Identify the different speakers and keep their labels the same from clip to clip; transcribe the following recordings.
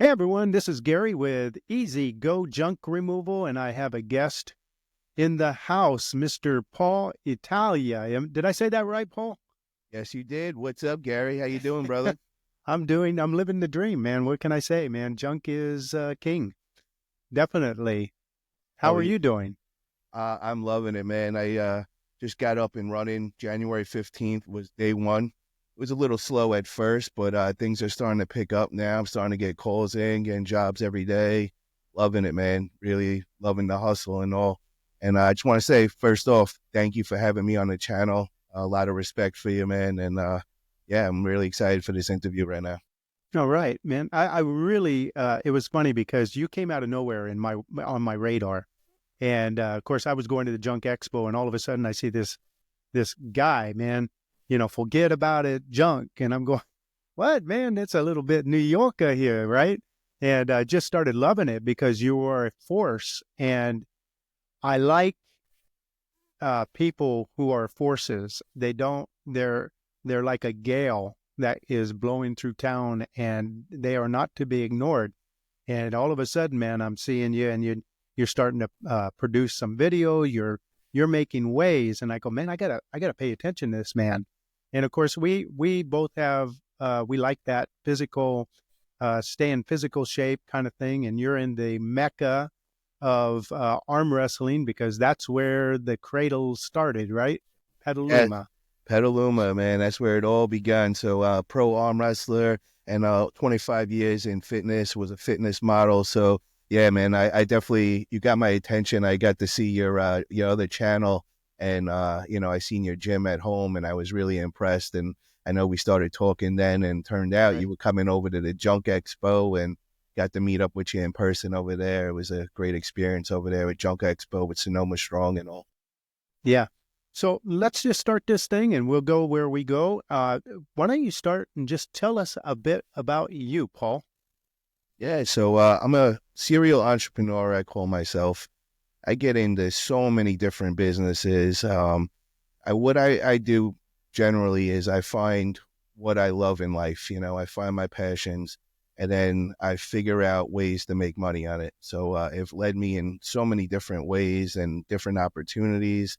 Speaker 1: Hey everyone, this is Gary with Easy Go Junk Removal, and I have a guest in the house, Mr. Paul Italia. Did I say that right, Paul?
Speaker 2: Yes, you did. What's up, Gary? How you doing, brother?
Speaker 1: I'm living the dream, man. What can I say, man? Junk is king. Definitely. How
Speaker 2: Oh,
Speaker 1: are you doing?
Speaker 2: I'm loving it, man. I just got up and running. January 15th was day one. It was a little slow at first, but things are starting to pick up now. I'm starting to get calls in, getting jobs every day. Loving it, man. Really loving the hustle and all. And I just want to say, first off, thank you for having me on the channel. A lot of respect for you, man. And yeah, I'm really excited for this interview right now.
Speaker 1: All right, man. I really, it was funny because you came out of nowhere on my radar. And of course, I was going to the Junk Expo, and all of a sudden I see this guy, man, forget about it, junk. And I'm going, what, man? It's a little bit New Yorker here, right? And I just started loving it because you are a force. And I like people who are forces. They're like a gale that is blowing through town, and they are not to be ignored. And all of a sudden, man, I'm seeing you, and you're starting to produce some video. You're making waves, and I go, man, I gotta pay attention to this man. And of course, we both have we like that physical, stay in physical shape kind of thing. And you're in the mecca of arm wrestling because that's where the cradle started, right?
Speaker 2: Yeah,
Speaker 1: Petaluma.
Speaker 2: Petaluma, man, that's where it all began. So, pro arm wrestler and 25 years in fitness, was a fitness model. So, yeah, man, I definitely, you got my attention. I got to see your other channel, and I seen your gym at home, and I was really impressed. And I know we started talking then, and turned out
Speaker 1: Right.
Speaker 2: you were coming over to the Junk Expo, and got to meet up with you in person over there. It was a great experience over there at Junk Expo with Sonoma Strong and all.
Speaker 1: Yeah. So let's just start this thing and we'll go where we go. Why don't you start and just tell us a bit about you, Paul?
Speaker 2: Yeah, so I'm a serial entrepreneur, I call myself. I get into so many different businesses. What I do generally is I find what I love in life. I find my passions, and then I figure out ways to make money on it. So it led me in so many different ways and different opportunities.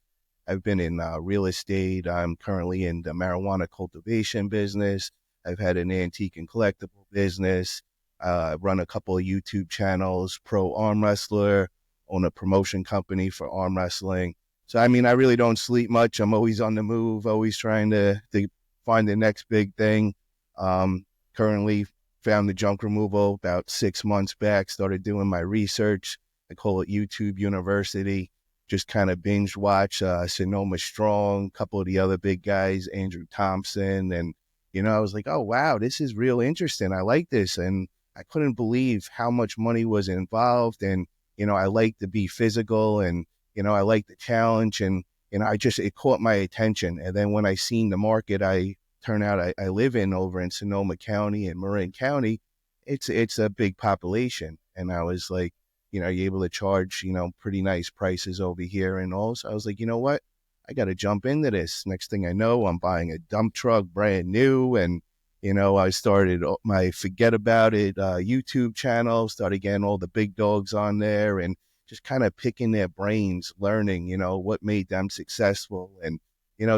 Speaker 2: I've been in real estate. I'm currently in the marijuana cultivation business. I've had an antique and collectible business. Run a couple of YouTube channels, pro arm wrestler, own a promotion company for arm wrestling. So, I mean, I really don't sleep much. I'm always on the move, always trying to find the next big thing. Currently found the junk removal about 6 months back, started doing my research. I call it YouTube University. Just kind of binge watch Sonoma Strong, a couple of the other big guys, Andrew Thompson. And, I was like, oh, wow, this is real interesting. I like this. And I couldn't believe how much money was involved. And, I like to be physical, and, I like the challenge. And, it caught my attention. And then when I seen the market I live in over in Sonoma County and Marin County, it's a big population. And I was like, you're able to charge, pretty nice prices over here and all. So I was like, you know what? I got to jump into this. Next thing I know, I'm buying a dump truck brand new. And, I started my Forget About It YouTube channel, started getting all the big dogs on there, and just kind of picking their brains, learning, what made them successful, and,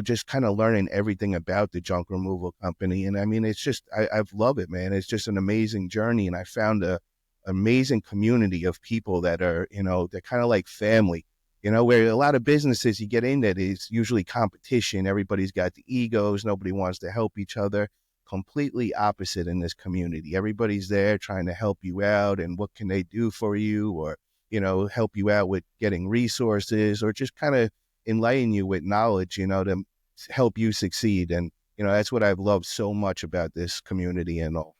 Speaker 2: just kind of learning everything about the junk removal company. And I mean, it's just, I've loved it, man. It's just an amazing journey. And I found a amazing community of people that are, they're kind of like family. Where a lot of businesses you get in that is usually competition. Everybody's got the egos. Nobody wants to help each other. Completely opposite in this community. Everybody's there trying to help you out, and what can they do for you, or, help you out with getting resources, or just kind of enlighten you with knowledge, to help you succeed. And, that's what I've loved so much about this community and all.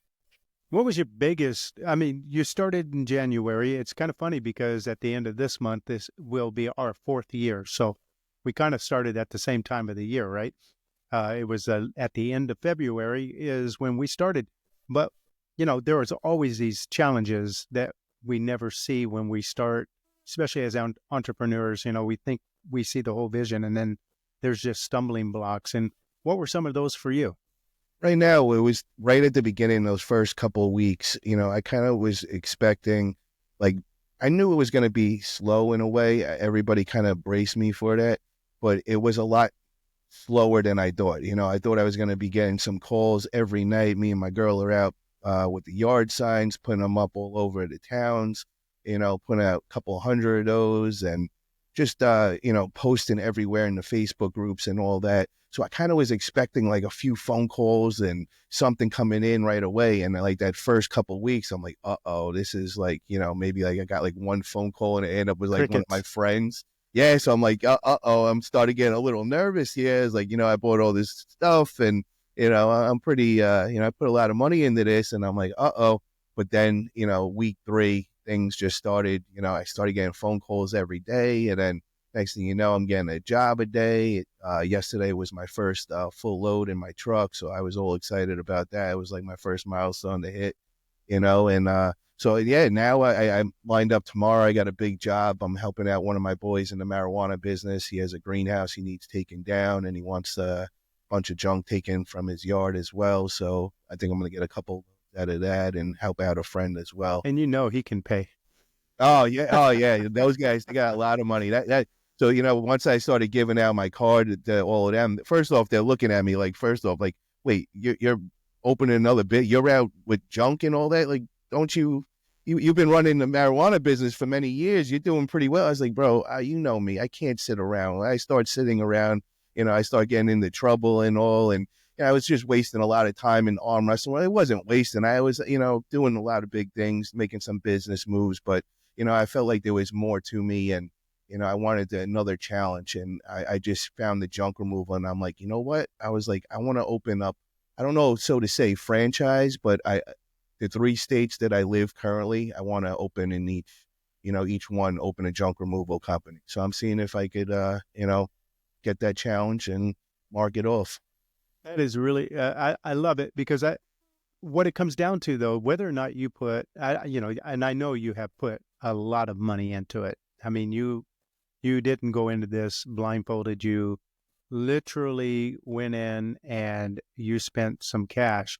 Speaker 1: What was your biggest? I mean, you started in January. It's kind of funny because at the end of this month, this will be our fourth year. So we kind of started at the same time of the year, right? It was at the end of February is when we started. But, there was always these challenges that we never see when we start, especially as entrepreneurs. We think we see the whole vision, and then there's just stumbling blocks. And what were some of those for you?
Speaker 2: Right now, it was right at the beginning, those first couple of weeks, I kind of was expecting, like, I knew it was going to be slow in a way. Everybody kind of braced me for that, but it was a lot slower than I thought. I thought I was going to be getting some calls every night. Me and my girl are out with the yard signs, putting them up all over the towns, putting out a couple hundred of those and just, posting everywhere in the Facebook groups and all that. So I kind of was expecting like a few phone calls and something coming in right away. And like that first couple of weeks, I'm like, uh-oh, this is like, maybe like I got like one phone call and it ended up with like one of my
Speaker 1: Crickets.
Speaker 2: friends. Yeah, so I'm like, uh-oh, I'm starting getting a little nervous here. It's like, I bought all this stuff and, I'm pretty, I put a lot of money into this and I'm like, uh-oh. But then, week 3, things just started, I started getting phone calls every day. And then next thing you know, I'm getting a job a day. Yesterday was my first full load in my truck. So I was all excited about that. It was like my first milestone to hit, and so yeah, now I'm lined up tomorrow. I got a big job. I'm helping out one of my boys in the marijuana business. He has a greenhouse he needs taken down, and he wants a bunch of junk taken from his yard as well. So I think I'm going to get a couple out of that and help out a friend as well.
Speaker 1: And he can pay.
Speaker 2: Oh yeah, those guys, they got a lot of money. That so once I started giving out my card to all of them, first off, they're looking at me like, first off, like, wait, you're opening another bit, you're out with junk and all that, like, don't you've been running the marijuana business for many years, you're doing pretty well. I was like, bro, you know me, I can't sit around. When I start sitting around, I start getting into trouble and all, and I was just wasting a lot of time in arm wrestling. Well, it wasn't wasting. I was, doing a lot of big things, making some business moves, but I felt like there was more to me and, I wanted another challenge and I just found the junk removal and I'm like, you know what? I was like, I want to open up, I don't know, so to say franchise, but the 3 states that I live currently, I want to open in each one, open a junk removal company. So I'm seeing if I could, get that challenge and mark it off.
Speaker 1: That is really, I love it because what it comes down to though, whether or not you put, and I know you have put a lot of money into it. I mean, you didn't go into this blindfolded. You literally went in and you spent some cash,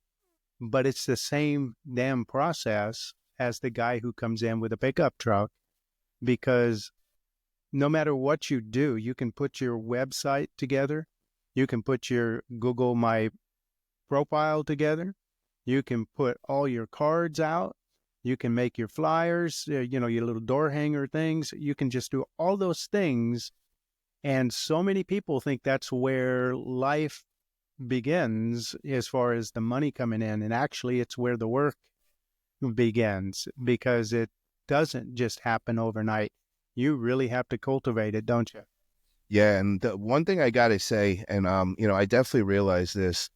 Speaker 1: but it's the same damn process as the guy who comes in with a pickup truck because no matter what you do, you can put your website together. You can put your Google My Profile together. You can put all your cards out. You can make your flyers, your little door hanger things. You can just do all those things. And so many people think that's where life begins as far as the money coming in. And actually, it's where the work begins because it doesn't just happen overnight. You really have to cultivate it, don't you?
Speaker 2: Yeah, and the one thing I gotta say, and I definitely realized this,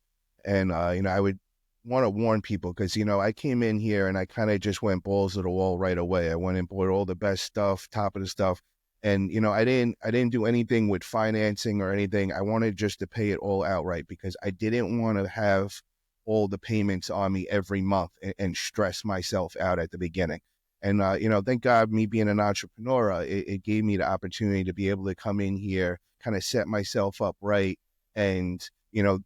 Speaker 2: and I would want to warn people because I came in here and I kind of just went balls to the wall right away. I went and bought all the best stuff, top of the stuff, and I didn't do anything with financing or anything. I wanted just to pay it all outright because I didn't want to have all the payments on me every month and stress myself out at the beginning. And thank God, me being an entrepreneur, it gave me the opportunity to be able to come in here, kind of set myself up right, and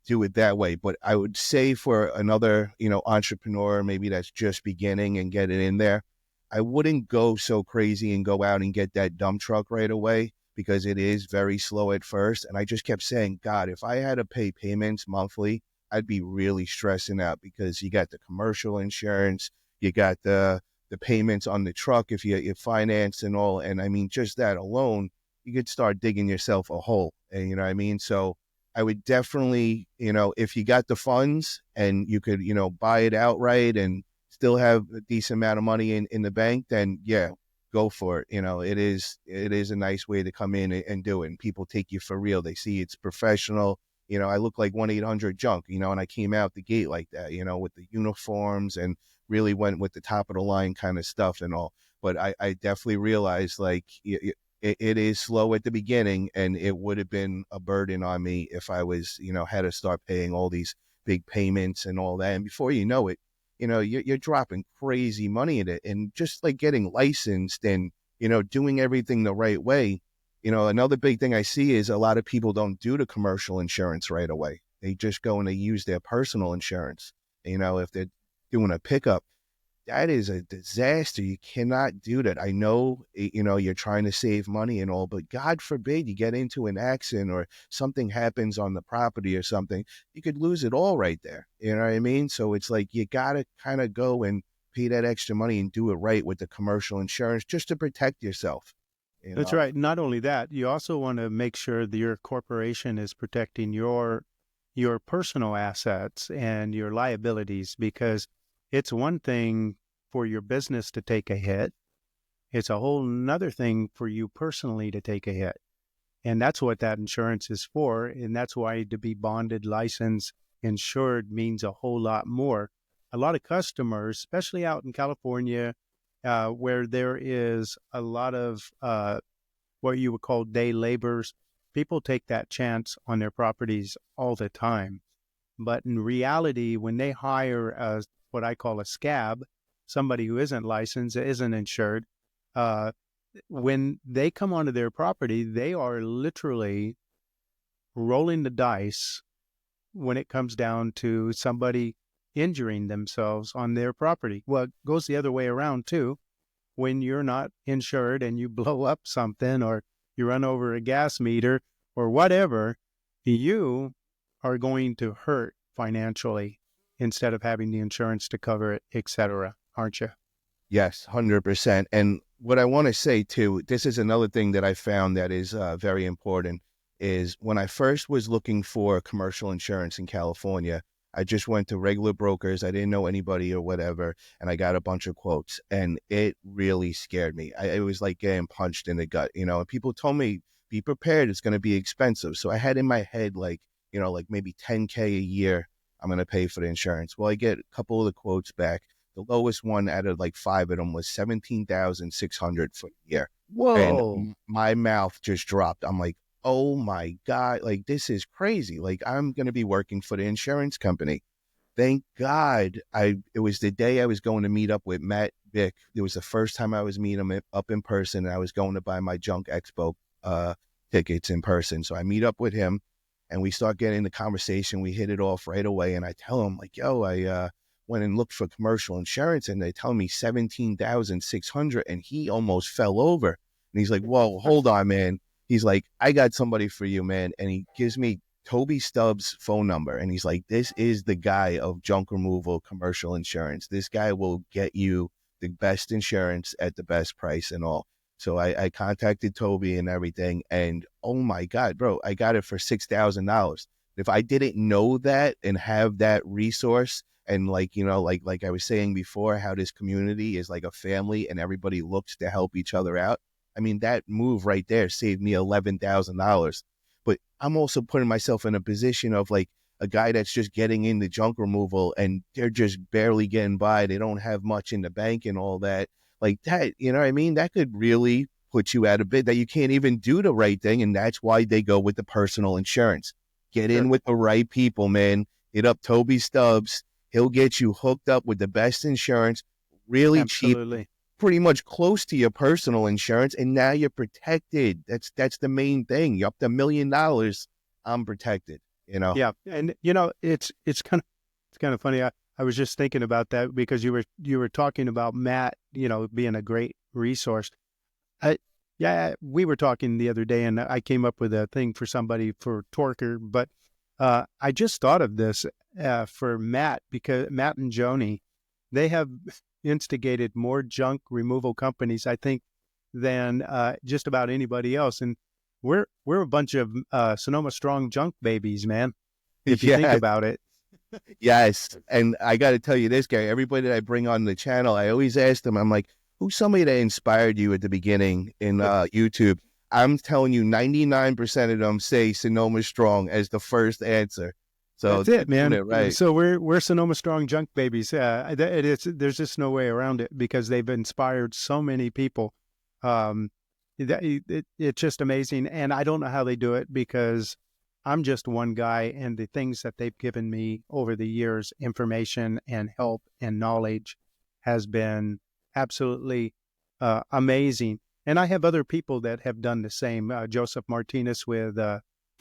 Speaker 2: do it that way. But I would say for another entrepreneur, maybe that's just beginning and get it in there, I wouldn't go so crazy and go out and get that dump truck right away because it is very slow at first. And I just kept saying, God, if I had to pay payments monthly, I'd be really stressing out because you got the commercial insurance, you got the payments on the truck if you finance and all. And I mean, just that alone, you could start digging yourself a hole. And you know what I mean? So I would definitely, if you got the funds and you could, buy it outright and still have a decent amount of money in the bank, then yeah, go for it. It is a nice way to come in and do it. And people take you for real. They see it's professional. I look like 1-800 junk, and I came out the gate like that, with the uniforms and really went with the top of the line kind of stuff and all. But I definitely realized like it is slow at the beginning and it would have been a burden on me if I was, had to start paying all these big payments and all that. And before you know it, you're dropping crazy money in it. And just like getting licensed and, doing everything the right way. Another big thing I see is a lot of people don't do the commercial insurance right away. They just go and they use their personal insurance. If they're doing a pickup, that is a disaster. You cannot do that. I know, you're trying to save money and all, but God forbid you get into an accident or something happens on the property or something, you could lose it all right there. You know what I mean? So it's like you got to kind of go and pay that extra money and do it right with the commercial insurance just to protect yourself. You
Speaker 1: That's
Speaker 2: know?
Speaker 1: right. Not only that, you also want to make sure that your corporation is protecting your personal assets and your liabilities, because it's one thing for your business to take a hit. It's a whole nother thing for you personally to take a hit. And that's what that insurance is for. And that's why to be bonded, licensed, insured means a whole lot more. A lot of customers, especially out in California, where there is a lot of what you would call day laborers, people take that chance on their properties all the time. But in reality, when they hire what I call a scab, somebody who isn't licensed, isn't insured, uh, when they come onto their property, they are literally rolling the dice when it comes down to somebody injuring themselves on their property. Well, it goes the other way around too. When you're not insured and you blow up something or you run over a gas meter or whatever, you are going to hurt financially instead of having the insurance to cover it, etc., aren't you?
Speaker 2: Yes, 100%. And what I want to say too, this is another thing that I found that is very important, is when I first was looking for commercial insurance in California, I just went to regular brokers. I didn't know anybody or whatever, and I got a bunch of quotes, and it really scared me. It was like getting punched in the gut, and people told me, be prepared, it's going to be expensive. So I had in my head, like, like maybe 10K a year, I'm going to pay for the insurance. Well, I get a couple of the quotes back. The lowest one out of like 5 of them was 17,600 for the year. And
Speaker 1: Whoa.
Speaker 2: my mouth just dropped. I'm like, oh my God, like this is crazy. Like I'm going to be working for the insurance company. Thank God it was the day I was going to meet up with Matt Vick. It was the first time I was meeting him up in person, and I was going to buy my Junk Expo tickets in person. So I meet up with him and we start getting the conversation. We hit it off right away. And I tell him like, yo, I went and looked for commercial insurance and they tell me 17,600, and he almost fell over. And he's like, whoa, hold on, man. He's like, I got somebody for you, man. And he gives me Toby Stubbs' phone number. And he's like, this is the guy of junk removal commercial insurance. This guy will get you the best insurance at the best price and all. So I contacted Toby and everything. And oh my God, bro, I got it for $6,000. If I didn't know that and have that resource, and like, like I was saying before, how this community is like a family and everybody looks to help each other out. I mean, that move right there saved me $11,000. But I'm also putting myself in a position of like a guy that's just getting into junk removal and they're just barely getting by. They don't have much in the bank and all that. Like that, you know what I mean? That could really put you out of bid, that you can't even do the right thing. And that's why they go with the personal insurance. Get in with the right people, man. Hit up Toby Stubbs. He'll get you hooked up with the best insurance, really cheap,
Speaker 1: Absolutely.
Speaker 2: pretty much close to your personal insurance, and now you're protected. That's the main thing. You're up to $1 million. I'm protected.
Speaker 1: Yeah. And it's kind of funny. I was just thinking about that because you were talking about Matt, being a great resource. I, yeah, we were talking the other day and I came up with a thing for somebody for Torker, but I just thought of this for Matt, because Matt and Joni, they have instigated more junk removal companies, I think, than just about anybody else. And we're a bunch of Sonoma Strong junk babies, man, if you think
Speaker 2: Yeah,
Speaker 1: about it.
Speaker 2: yes. And I got to tell you this, Gary, everybody that I bring on the channel, I always ask them, I'm like, who's somebody that inspired you at the beginning in YouTube? I'm telling you, 99% of them say Sonoma Strong as the first answer. So
Speaker 1: That's it,
Speaker 2: they're doing
Speaker 1: man.
Speaker 2: it right.
Speaker 1: So we're Sonoma Strong junk babies. There's just no way around it because they've inspired so many people. It's just amazing, and I don't know how they do it because I'm just one guy, and the things that they've given me over the years, information and help and knowledge, has been absolutely amazing. And I have other people that have done the same. Joseph Martinez with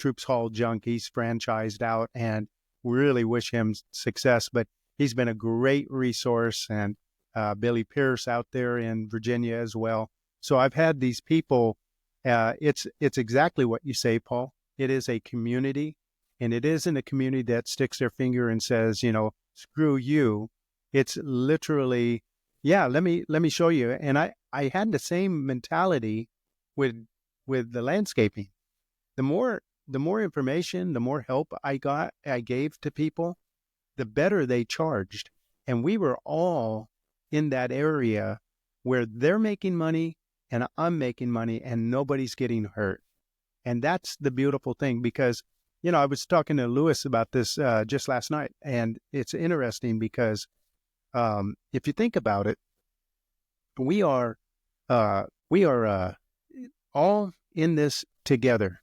Speaker 1: Troops Hall Junk. He's franchised out, and really wish him success. But he's been a great resource, and Billy Pierce out there in Virginia as well. So I've had these people. It's exactly what you say, Paul. It is a community, and it isn't a community that sticks their finger and says, screw you. It's literally, yeah, let me show you. And I had the same mentality with the landscaping. The more information, the more help I gave to people, the better they charged. And we were all in that area where they're making money and I'm making money and nobody's getting hurt. And that's the beautiful thing, because, I was talking to Lewis about this just last night, and it's interesting because if you think about it, we are all in this together,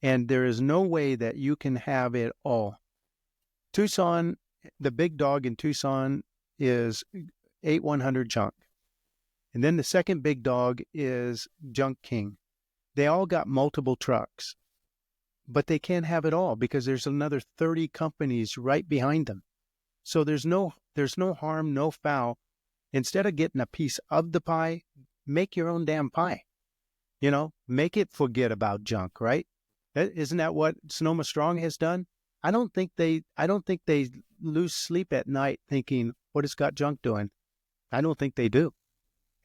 Speaker 1: and there is no way that you can have it all. Tucson, the big dog in Tucson is 8100 Junk. And then the second big dog is Junk King. They all got multiple trucks, but they can't have it all because there's another 30 companies right behind them. So there's no harm, no foul. Instead of getting a piece of the pie, make your own damn pie. Make it forget about junk, right? Isn't that what Sonoma Strong has done? I don't think they lose sleep at night thinking, what is Scott Junk doing? I don't think they do.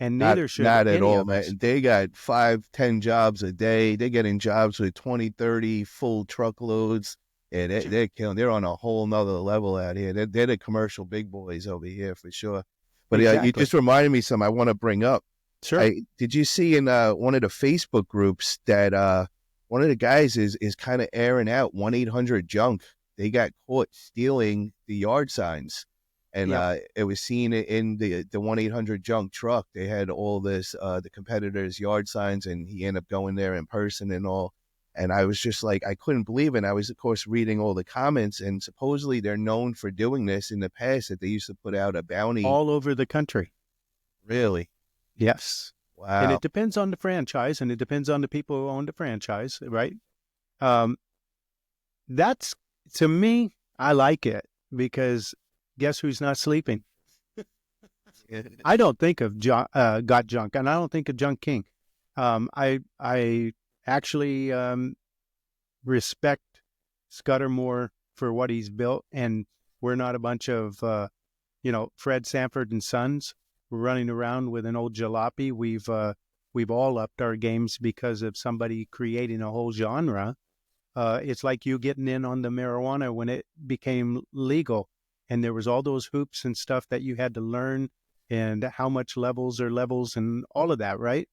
Speaker 1: And neither should
Speaker 2: not at
Speaker 1: any
Speaker 2: all,
Speaker 1: of us.
Speaker 2: man. They got 5-10 jobs a day. They're getting jobs with 20, 30 full truckloads. And they're killing. They're on a whole nother level out here. They're the commercial big boys over here for sure. But
Speaker 1: Exactly.
Speaker 2: you just reminded me something I want to bring up.
Speaker 1: Sure.
Speaker 2: Did you see in one of the Facebook groups that one of the guys is kind of airing out 1-800-JUNK? They got caught stealing the yard signs. And it was seen in the 1-800-JUNK truck. They had all this, the competitors' yard signs, and he ended up going there in person and all. And I was just like, I couldn't believe it. And I was, of course, reading all the comments, and supposedly they're known for doing this in the past, that they used to put out a bounty.
Speaker 1: All over the country.
Speaker 2: Really?
Speaker 1: Yes.
Speaker 2: Wow.
Speaker 1: And it depends on the franchise, and it depends on the people who own the franchise, right? That's, to me, I like it, because guess who's not sleeping? I don't think of Got Junk, and I don't think of Junk King. I actually respect Scudder more for what he's built, and we're not a bunch of Fred Sanford and Sons running around with an old jalopy. We've all upped our games because of somebody creating a whole genre. It's like you getting in on the marijuana when it became legal, and there was all those hoops and stuff that you had to learn, and how much levels and all of that, right?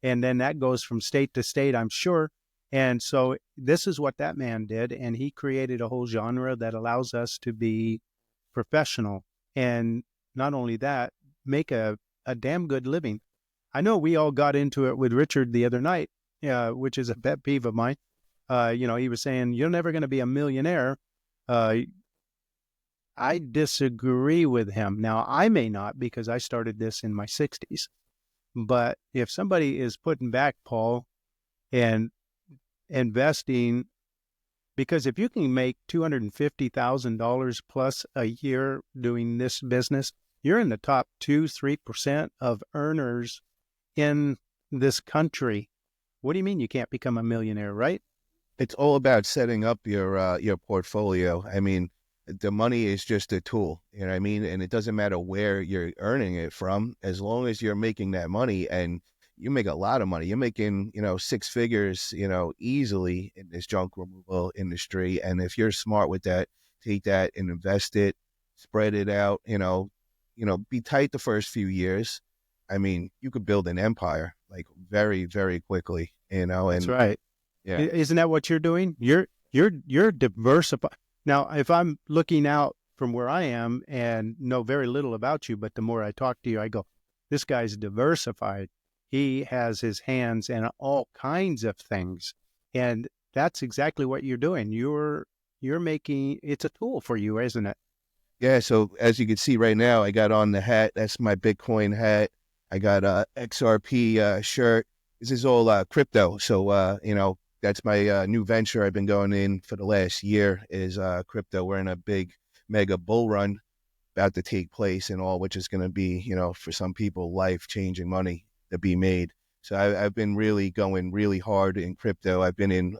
Speaker 1: And then that goes from state to state, I'm sure. And so this is what that man did, and he created a whole genre that allows us to be professional, and not only that, make a damn good living. I know we all got into it with Richard the other night, which is a pet peeve of mine. He was saying, you're never going to be a millionaire. I disagree with him. Now, I may not, because I started this in my 60s. But if somebody is putting back, Paul, and investing, because if you can make $250,000 plus a year doing this business, you're in the top 2-3% of earners in this country. What do you mean you can't become a millionaire, right?
Speaker 2: It's all about setting up your portfolio. I mean, the money is just a tool, you know what I mean? And it doesn't matter where you're earning it from, as long as you're making that money, and you make a lot of money. You're making, 6 figures, easily in this junk removal industry. And if you're smart with that, take that and invest it, spread it out, be tight the first few years. I mean, you could build an empire like very, very quickly, and
Speaker 1: That's right.
Speaker 2: Yeah.
Speaker 1: Isn't that what you're doing? You're diversified. Now, if I'm looking out from where I am and know very little about you, but the more I talk to you, I go, this guy's diversified. He has his hands in all kinds of things. And that's exactly what you're doing. You're making, it's a tool for you, isn't it?
Speaker 2: Yeah. So as you can see right now, I got on the hat. That's my Bitcoin hat. I got a XRP shirt. This is all crypto. So, that's my new venture. I've been going in for the last year is crypto. We're in a big mega bull run about to take place and all, which is going to be, for some people, life changing money to be made. So I've been really going really hard in crypto. I've been in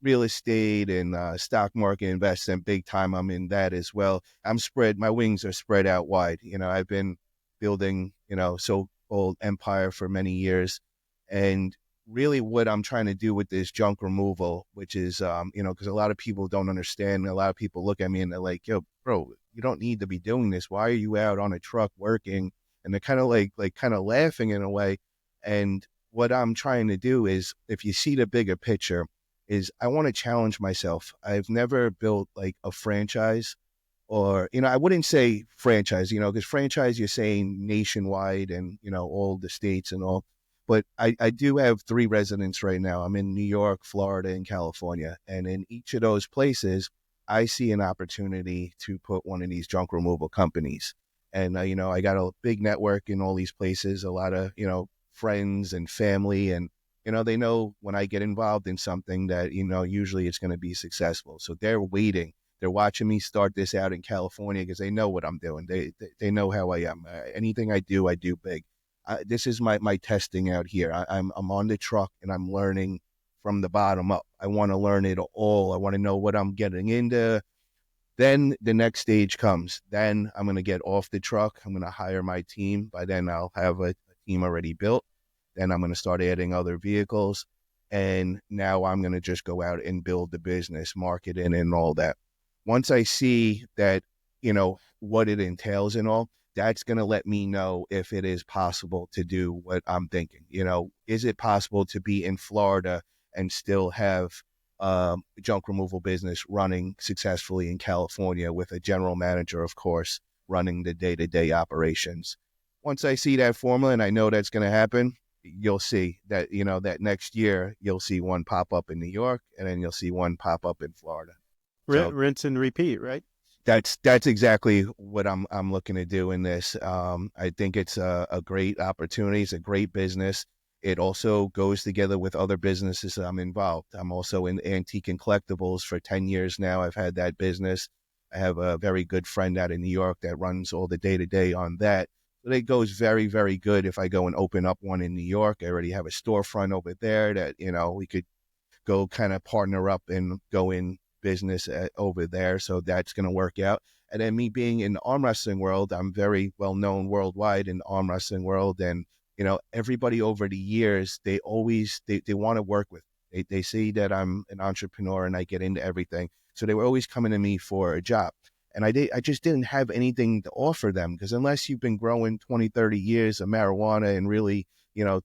Speaker 2: real estate and stock market investing big time. I'm in that as well. My wings are spread out wide. I've been building, so-called empire for many years. And really what I'm trying to do with this junk removal, which is, because a lot of people don't understand. A lot of people look at me and they're like, yo, bro, you don't need to be doing this. Why are you out on a truck working? And they're kind of like kind of laughing in a way. And what I'm trying to do is, if you see the bigger picture, is I want to challenge myself. I've never built like a franchise, or, I wouldn't say franchise, because franchise, you're saying nationwide and, all the states and all. But I do have 3 residents right now. I'm in New York, Florida, and California. And in each of those places, I see an opportunity to put one of these junk removal companies. And, I got a big network in all these places, a lot of, friends and family. And, they know when I get involved in something that, usually it's going to be successful. So they're waiting. They're watching me start this out in California because they know what I'm doing. They know how I am. Anything I do big. This is my testing out here. I'm on the truck and I'm learning from the bottom up. I want to learn it all. I want to know what I'm getting into. Then the next stage comes. Then I'm going to get off the truck. I'm going to hire my team. By then I'll have a team already built. Then I'm going to start adding other vehicles. And now I'm going to just go out and build the business, marketing and all that. Once I see that, what it entails and all, that's going to let me know if it is possible to do what I'm thinking. Is it possible to be in Florida and still have junk removal business running successfully in California with a general manager, of course, running the day-to-day operations? Once I see that formula and I know that's going to happen, you'll see that, that next year you'll see one pop up in New York and then you'll see one pop up in Florida. So
Speaker 1: Rinse and repeat, right?
Speaker 2: that's exactly what I'm looking to do in this. I think it's a great opportunity. It's a great business. It also goes together with other businesses I'm involved. I'm also in antique and collectibles for 10 years now. I've had that business. I have a very good friend out in New York that runs all the day-to-day on that. So it goes very, very good if I go and open up one in New York. I already have a storefront over there that, we could go kind of partner up and go in business over there. So that's going to work out. And then me being in the arm wrestling world, I'm very well known worldwide in the arm wrestling world. And, everybody over the years, they always, they want to work with me. They see that I'm an entrepreneur and I get into everything. So they were always coming to me for a job. And I just didn't have anything to offer them, because unless you've been growing 20, 30 years of marijuana and really,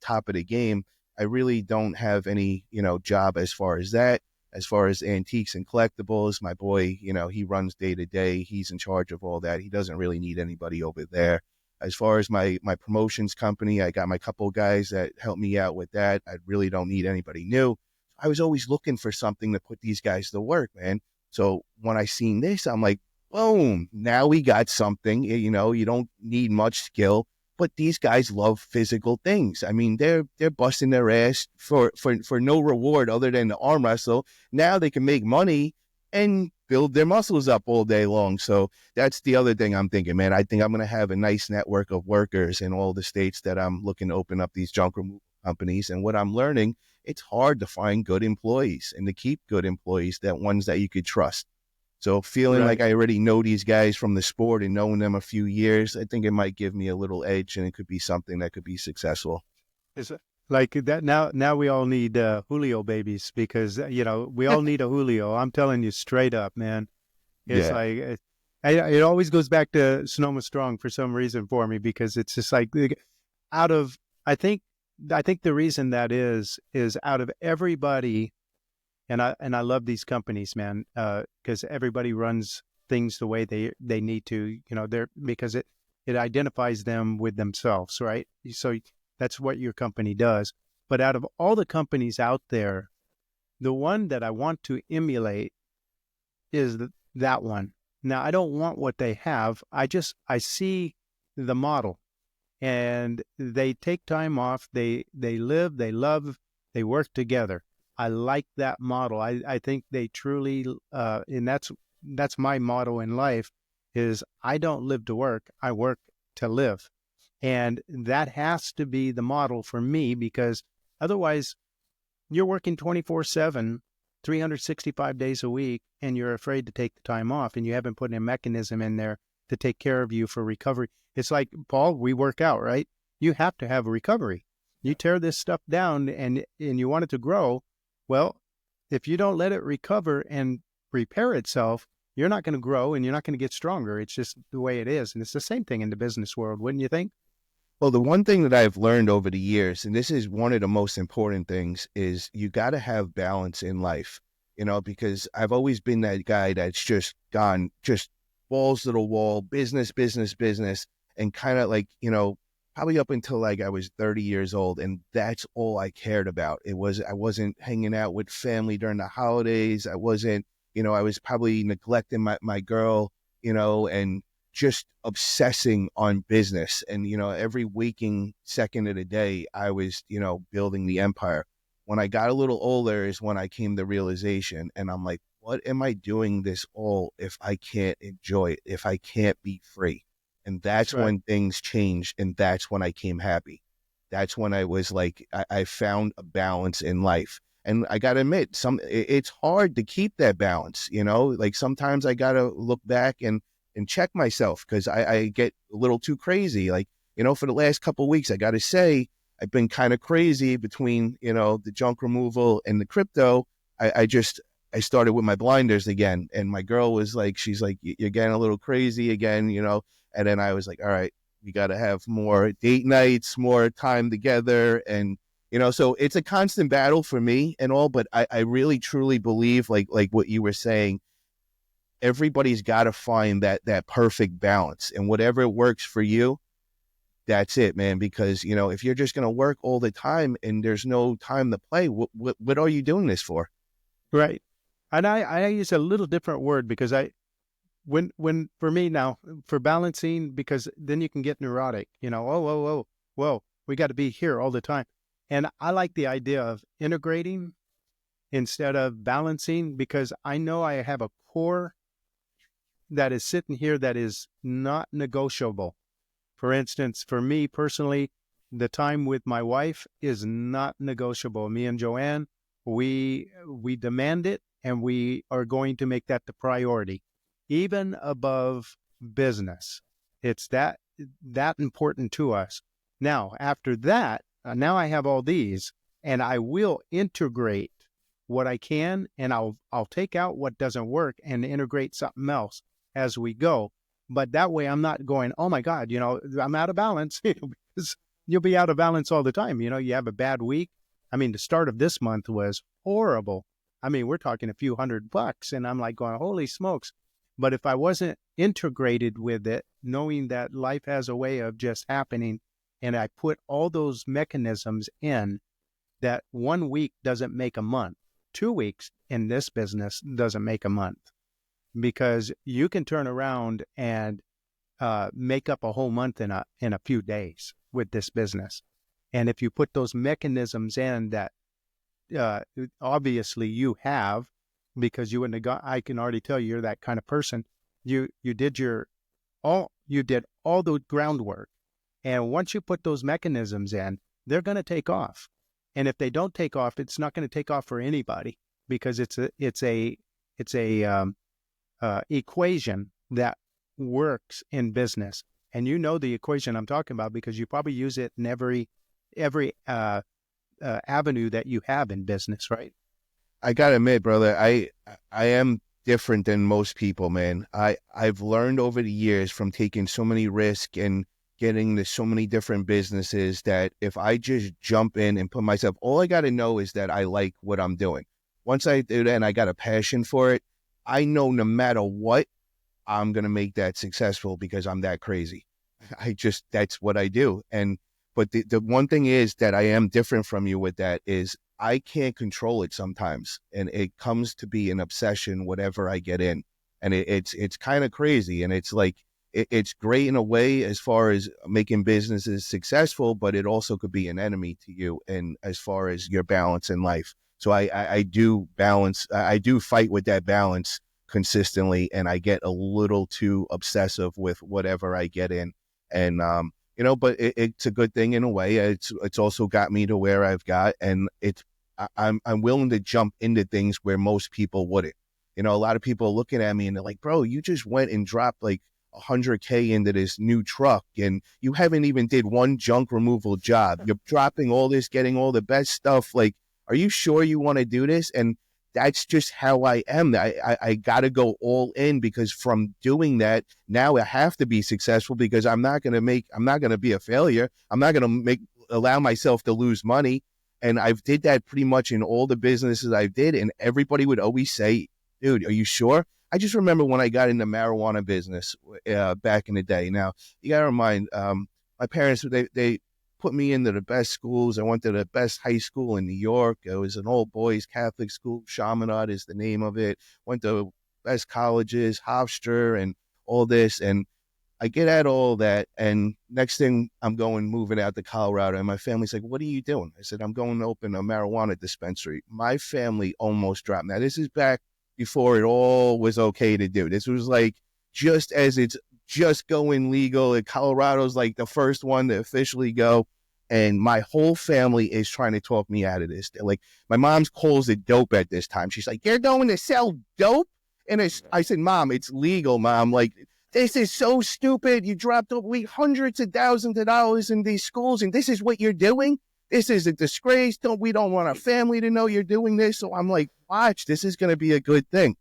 Speaker 2: top of the game, I really don't have any, job as far as that. As far as antiques and collectibles, my boy, he runs day to day. He's in charge of all that. He doesn't really need anybody over there. As far as my promotions company, I got my couple guys that help me out with that. I really don't need anybody new. I was always looking for something to put these guys to work, man. So when I seen this, I'm like, boom, now we got something. You don't need much skill, but these guys love physical things. I mean, they're busting their ass for no reward other than the arm wrestle. Now they can make money and build their muscles up all day long. So that's the other thing I'm thinking, man. I think I'm going to have a nice network of workers in all the states that I'm looking to open up these junk removal companies. And what I'm learning, it's hard to find good employees and to keep good employees, that ones that you could trust. So feeling like I already know these guys from the sport and knowing them a few years, I think it might give me a little edge, and it could be something that could be successful.
Speaker 1: Is it like that now we all need Julio babies, because, we all need a Julio. I'm telling you straight up, man. It's like, it always goes back to Sonoma Strong for some reason for me, because it's just like out of, I think the reason that is out of everybody. And I love these companies, man, because everybody runs things the way they need to, because it identifies them with themselves, right? So that's what your company does. But out of all the companies out there, the one that I want to emulate is that one. Now, I don't want what they have. I see the model, and they take time off. They live, they love, they work together. I like that model. I think they truly, and that's my motto in life is I don't live to work. I work to live. And that has to be the model for me because otherwise you're working 24/7, 365 days a week, and you're afraid to take the time off and you haven't put a mechanism in there to take care of you for recovery. It's like, Paul, we work out, right? You have to have a recovery. You tear this stuff down and you want it to grow. Well, if you don't let it recover and repair itself, you're not going to grow and you're not going to get stronger. It's just the way it is. And it's the same thing in the business world, wouldn't you think?
Speaker 2: Well, the one thing that I've learned over the years, and this is one of the most important things, is you got to have balance in life, because I've always been that guy that's just gone, just balls to the wall, business, business, business, and kind of like, probably up until like I was 30 years old. And that's all I cared about. I wasn't hanging out with family during the holidays. I wasn't, I was probably neglecting my girl, and just obsessing on business. And, every waking second of the day, I was, building the empire. When I got a little older is when I came to realization. And I'm like, what am I doing this all if I can't enjoy it, if I can't be free? And that's
Speaker 1: Right.
Speaker 2: when things changed. And that's when I came happy. That's when I was like, I found a balance in life. And I got to admit, it's hard to keep that balance, like sometimes I got to look back and check myself because I get a little too crazy. Like, for the last couple of weeks, I got to say, I've been kind of crazy between, the junk removal and the crypto. I started with my blinders again. And my girl was like, she's like, you're getting a little crazy again, And then I was like, all right, we got to have more date nights, more time together. And, so it's a constant battle for me and all, but I really truly believe like what you were saying, everybody's got to find that perfect balance, and whatever works for you, that's it, man. Because if you're just going to work all the time and there's no time to play, what are you doing this for?
Speaker 1: Right. And I use a little different word because when for me now, for balancing, because then you can get neurotic, oh, whoa, whoa, whoa, we got to be here all the time. And I like the idea of integrating instead of balancing because I know I have a core that is sitting here that is not negotiable. For instance, for me personally, the time with my wife is not negotiable. Me and Joanne, we demand it, and we are going to make that the priority, even above business. It's that important to us. Now, after that, now I have all these, and I will integrate what I can, and I'll take out what doesn't work and integrate something else as we go. But that way I'm not going, oh my God, I'm out of balance because you'll be out of balance all the time. You have a bad week. I mean, the start of this month was horrible. I mean, we're talking a few $100 and I'm like going, holy smokes. But if I wasn't integrated with it, knowing that life has a way of just happening, and I put all those mechanisms in, that 1 week doesn't make a month. 2 weeks in this business doesn't make a month, because you can turn around and make up a whole month in a few days with this business. And if you put those mechanisms in that uh, obviously you have, because you wouldn't have got, I can already tell you're that kind of person. You did you did all the groundwork, and once you put those mechanisms in, they're going to take off. And if they don't take off, it's not going to take off for anybody, because it's a equation that works in business. And you know the equation I'm talking about because you probably use it in every avenue that you have in business, right?
Speaker 2: I gotta admit, brother, I am different than most people, man. I've learned over the years from taking so many risks and getting to so many different businesses that if I just jump in and put myself, all I gotta know is that I like what I'm doing. Once I do that and I got a passion for it, I know no matter what, I'm gonna make that successful because I'm that crazy. That's what I do. But the one thing is that I am different from you with that is I can't control it sometimes. And it comes to be an obsession, whatever I get in. And it's kind of crazy. And it's like, it's great in a way as far as making businesses successful, but it also could be an enemy to you. And as far as your balance in life, So I do balance. I do fight with that balance consistently, and I get a little too obsessive with whatever I get in. And but it's a good thing in a way. It's also got me to where I've got, and I'm willing to jump into things where most people wouldn't. A lot of people are looking at me and they're like, bro, you just went and dropped like 100K into this new truck and you haven't even did one junk removal job. You're dropping all this, getting all the best stuff. Like, are you sure you want to do this? And that's just how I am. I got to go all in, because from doing that, now I have to be successful, because I'm not going to be a failure. I'm not going to allow myself to lose money. And I've did that pretty much in all the businesses I did. And everybody would always say, dude, are you sure? I just remember when I got into marijuana business back in the day. Now, you got to remind, my parents, they put me into the best schools. I went to the best high school in New York. It was an old boys Catholic school. Chaminade is the name of it. Went to best colleges, Hofstra, and all this. And I get at all that, and next thing I'm moving out to Colorado, and my family's like, what are you doing? I said, I'm going to open a marijuana dispensary. My family almost dropped. Now, this is back before it all was okay to do. This was like just as it's just going legal, and Colorado's like the first one to officially go. And my whole family is trying to talk me out of this. They're like, my mom calls it dope at this time. She's like, you're going to sell dope? And I said, Mom, it's legal, Mom. Like, this is so stupid. You dropped hundreds of thousands of dollars in these schools, and this is what you're doing? This is a disgrace. We don't want our family to know you're doing this. So I'm like, watch, this is going to be a good thing.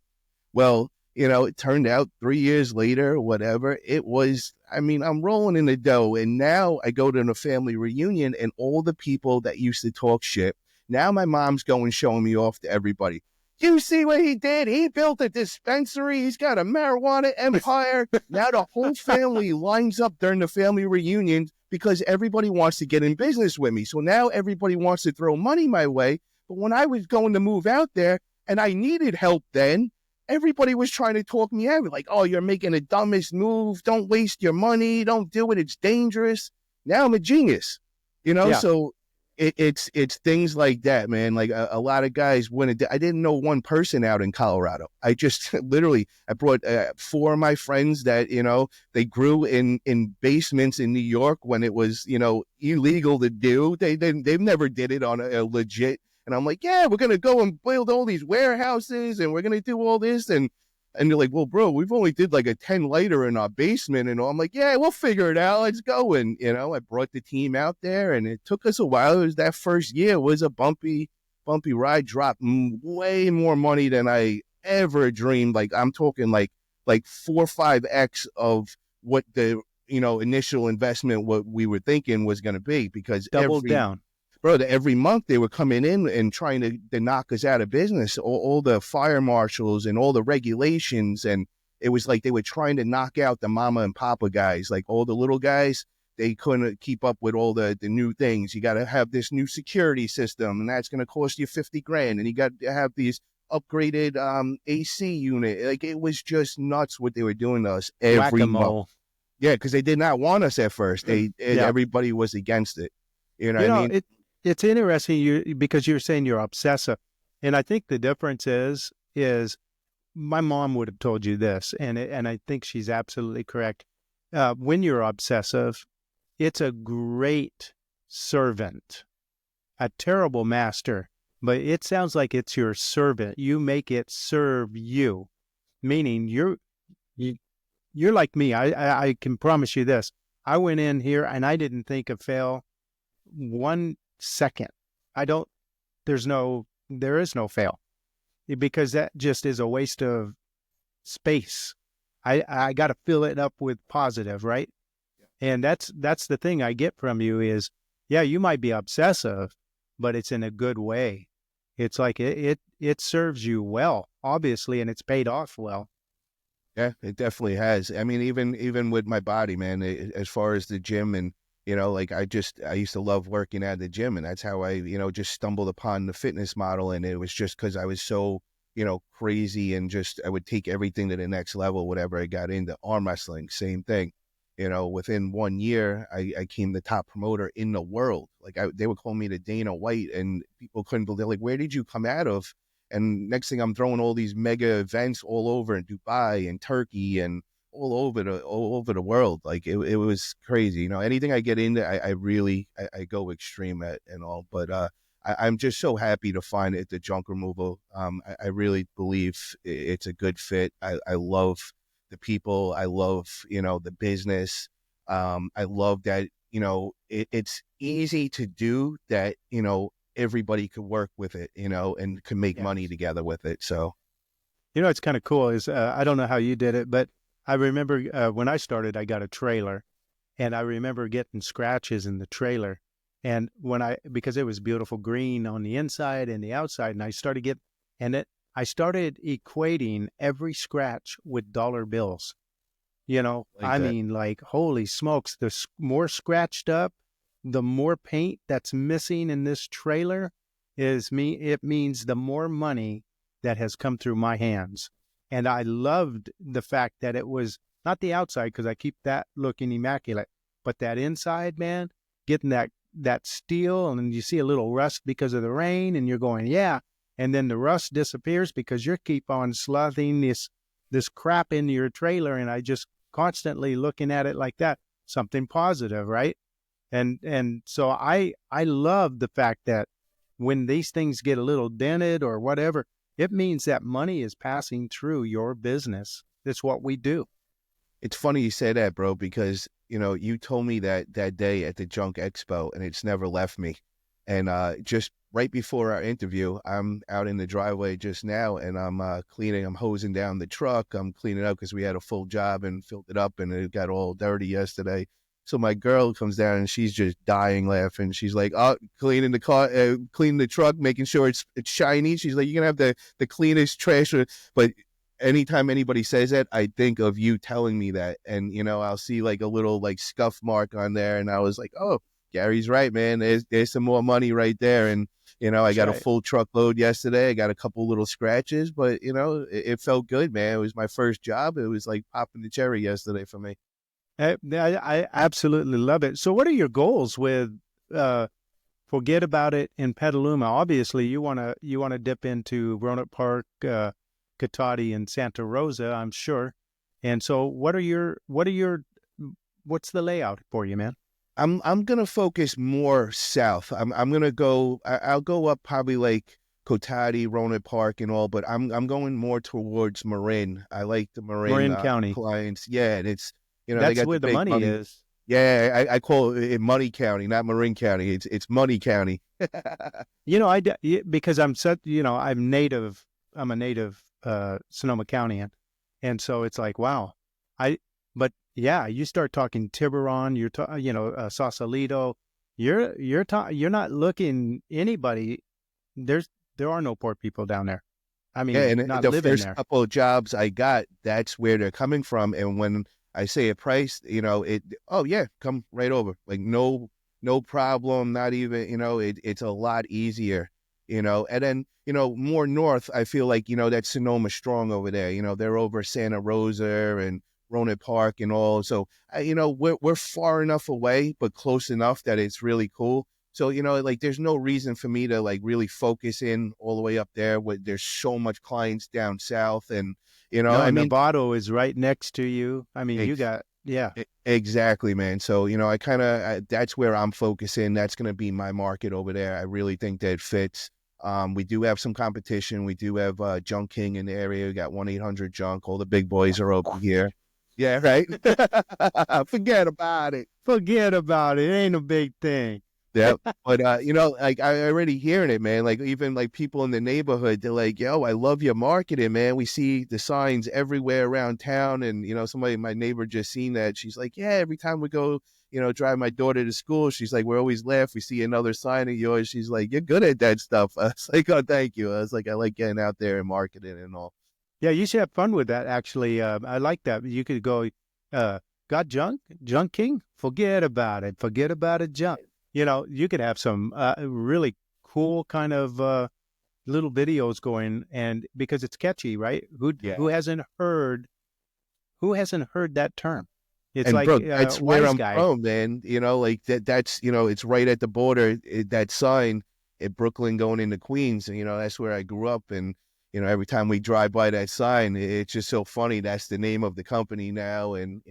Speaker 2: Well, it turned out 3 years later, whatever, it was, I'm rolling in the dough. And now I go to a family reunion, and all the people that used to talk shit, now my mom's going showing me off to everybody. You see what he did? He built a dispensary. He's got a marijuana empire. Now the whole family lines up during the family reunion because everybody wants to get in business with me. So now everybody wants to throw money my way. But when I was going to move out there and I needed help then, everybody was trying to talk me out. Like, oh, you're making the dumbest move. Don't waste your money. Don't do it. It's dangerous. Now I'm a genius,
Speaker 1: Yeah.
Speaker 2: So it's things like that, man. Like a lot of guys I didn't know one person out in Colorado. I just I brought 4 of my friends that, they grew in basements in New York when it was, illegal to do. They've never did it on a legit. And I'm like, yeah, we're going to go and build all these warehouses and we're going to do all this. And they're like, well, bro, we've only did like a 10 lighter in our basement and all. I'm like, yeah, we'll figure it out. Let's go. And, I brought the team out there, and it took us a while. It was that first year was a bumpy ride. Dropped way more money than I ever dreamed. Like, I'm talking like 4 or 5x of what the, initial investment, what we were thinking was going to be, because
Speaker 1: Doubled down.
Speaker 2: Bro, every month they were coming in and trying to knock us out of business. All the fire marshals and all the regulations. And it was like they were trying to knock out the mama and papa guys. Like all the little guys, they couldn't keep up with all the new things. You got to have this new security system, and that's going to cost you $50,000. And you got to have these upgraded AC unit. Like, it was just nuts what they were doing to us every month. Yeah, because they did not want us at first. Everybody was against it. You know what I mean?
Speaker 1: It's interesting because you're saying you're obsessive. And I think the difference is my mom would have told you this, and I think she's absolutely correct. When you're obsessive, it's a great servant, a terrible master, but it sounds like it's your servant. You make it serve you, meaning you're like me. I can promise you this. I went in here and I didn't think of fail 1 second. There is no fail, because that just is a waste of space. I got to fill it up with positive, right? Yeah. And that's the thing I get from you is, yeah, you might be obsessive, but it's in a good way. It's like it serves you well, obviously, and it's paid off well.
Speaker 2: Yeah, it definitely has. I mean, even with my body, man, as far as the gym and, like I used to love working at the gym, and that's how I, just stumbled upon the fitness model. And it was just because I was so, crazy, and just, I would take everything to the next level, whatever I got into. Arm wrestling, same thing. within 1 year, I became the top promoter in the world. Like they would call me the Dana White, and people couldn't believe. They're like, where did you come out of? And next thing, I'm throwing all these mega events all over in Dubai and Turkey and all over the world. Like it was crazy. Anything I get into, I really I go extreme at and all. But I'm just so happy to find it the junk removal. I really believe it's a good fit. I love the people. I love the business. I love that it's easy to do that. Everybody could work with it. And can make
Speaker 1: Yes.
Speaker 2: money together with it. So
Speaker 1: It's kind of cool is I don't know how you did it, but I remember when I started, I got a trailer, and I remember getting scratches in the trailer. And because it was beautiful green on the inside and the outside, and I started equating every scratch with dollar bills.
Speaker 2: like
Speaker 1: I
Speaker 2: that.
Speaker 1: mean, like, holy smokes, more scratched up, the more paint that's missing in this trailer it means the more money that has come through my hands. And I loved the fact that it was not the outside, because I keep that looking immaculate, but that inside, man, getting that steel, and then you see a little rust because of the rain, and you're going, yeah. And then the rust disappears because you keep on sloughing this crap into your trailer, and I just constantly looking at it like that, something positive, right? And so I love the fact that when these things get a little dented or whatever, it means that money is passing through your business. That's what we do.
Speaker 2: It's funny you say that, bro, because you told me that day at the Junk Expo, and it's never left me. And just right before our interview, I'm out in the driveway just now, and I'm I'm hosing down the truck. I'm cleaning up because we had a full job and filled it up, and it got all dirty yesterday. So my girl comes down, and she's just dying laughing. She's like, "Oh, cleaning the car, cleaning the truck, making sure it's shiny." She's like, "You're gonna have the cleanest trash," but anytime anybody says that, I think of you telling me that. And, I'll see like a little like scuff mark on there. And I was like, oh, Gary's right, man. There's some more money right there. And, I
Speaker 1: That's
Speaker 2: got a
Speaker 1: right.
Speaker 2: full truckload yesterday. I got a couple little scratches, but, it felt good, man. It was my first job. It was like popping the cherry yesterday for me.
Speaker 1: I absolutely love it. So what are your goals with Forget About It in Petaluma? Obviously, you wanna dip into Roanoke Park, Cotati, and Santa Rosa, I'm sure. And so, what's the layout for you, man?
Speaker 2: I'm gonna focus more south. I'm gonna go. I'll go up probably like Cotati, Roanoke Park, and all. But I'm going more towards Marin. I like the Marin
Speaker 1: Marin County.
Speaker 2: clients. Yeah, and it's they
Speaker 1: That's
Speaker 2: got the
Speaker 1: where the
Speaker 2: big
Speaker 1: money
Speaker 2: money.
Speaker 1: is.
Speaker 2: Yeah, I call it Money County, not Marin County. It's Money County.
Speaker 1: Because I'm a native Sonoma County, and so it's like, wow. I but yeah, you start talking Tiburon, Sausalito, you're not looking anybody. There are no poor people down there. I
Speaker 2: Yeah,
Speaker 1: mean,
Speaker 2: and
Speaker 1: not
Speaker 2: the
Speaker 1: living
Speaker 2: first
Speaker 1: there.
Speaker 2: couple of jobs I got, that's where they're coming from. And when I say a price, oh yeah, come right over. Like no problem, not even, it's a lot easier, And then, more north, I feel like, that's Sonoma Strong over there. They're over Santa Rosa and Roanoke Park and all. So, we're far enough away, but close enough that it's really cool. So, like there's no reason for me to like really focus in all the way up there where there's so much clients down south. And,
Speaker 1: No,
Speaker 2: I mean,
Speaker 1: Novato is right next to you. I mean, you
Speaker 2: ex-
Speaker 1: got, yeah.
Speaker 2: exactly, man. So, I kind of, that's where I'm focusing. That's going to be my market over there. I really think that fits. We do have some competition. We do have Junk King in the area. We got 1-800 Junk. All the big boys are over here. Yeah, right. Forget about it.
Speaker 1: Forget about it. It ain't a big thing.
Speaker 2: Yeah, but like I already hearing it, man. Like even like people in the neighborhood, they're like, "Yo, I love your marketing, man. We see the signs everywhere around town." And my neighbor just seen that. She's like, "Yeah, every time we go, drive my daughter to school, she's like, we always laugh. We see another sign of yours. She's like, you're good at that stuff." I was like, "Oh, thank you." I was like, "I like getting out there and marketing and all."
Speaker 1: Yeah, you should have fun with that, actually. I like that. You could go, got junk? Junk King? Forget about it. Forget about it, junk. You could have some really cool kind of little videos going, and because it's catchy, right? Who
Speaker 2: Yeah.
Speaker 1: hasn't heard that term? It's
Speaker 2: And
Speaker 1: like
Speaker 2: bro, that's where
Speaker 1: wise
Speaker 2: I'm
Speaker 1: guy.
Speaker 2: from, man. Like that's it's right at the border. That sign at Brooklyn going into Queens, and that's where I grew up. And every time we drive by that sign, it's just so funny. That's the name of the company now, and